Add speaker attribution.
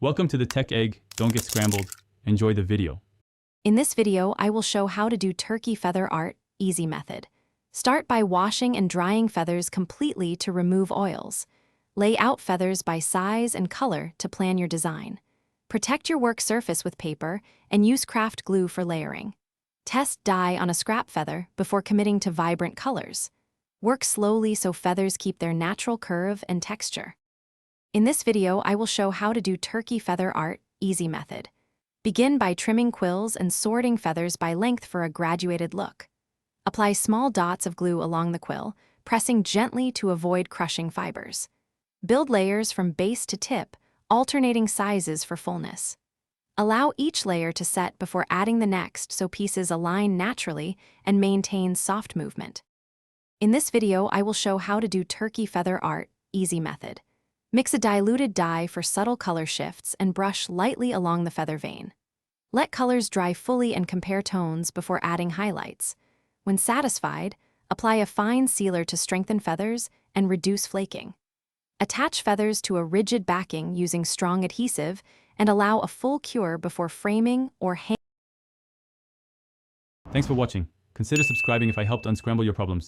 Speaker 1: Welcome to the Tech Egg. Don't get scrambled. Enjoy the video.
Speaker 2: In this video, I will show how to do turkey feather art, easy method. Start by washing and drying feathers completely to remove oils. Lay out feathers by size and color to plan your design. Protect your work surface with paper and use craft glue for layering. Test dye on a scrap feather before committing to vibrant colors. Work slowly so feathers keep their natural curve and texture. In this video, I will show how to do turkey feather art, easy method. Begin by trimming quills and sorting feathers by length for a graduated look. Apply small dots of glue along the quill, pressing gently to avoid crushing fibers. Build layers from base to tip, alternating sizes for fullness. Allow each layer to set before adding the next so pieces align naturally and maintain soft movement. In this video, I will show how to do turkey feather art, easy method. Mix a diluted dye for subtle color shifts and brush lightly along the feather vein. Let colors dry fully and compare tones before adding highlights. When satisfied, apply a fine sealer to strengthen feathers and reduce flaking. Attach feathers to a rigid backing using strong adhesive and allow a full cure before framing or hanging.
Speaker 1: Thanks for watching. Consider subscribing if I helped unscramble your problems.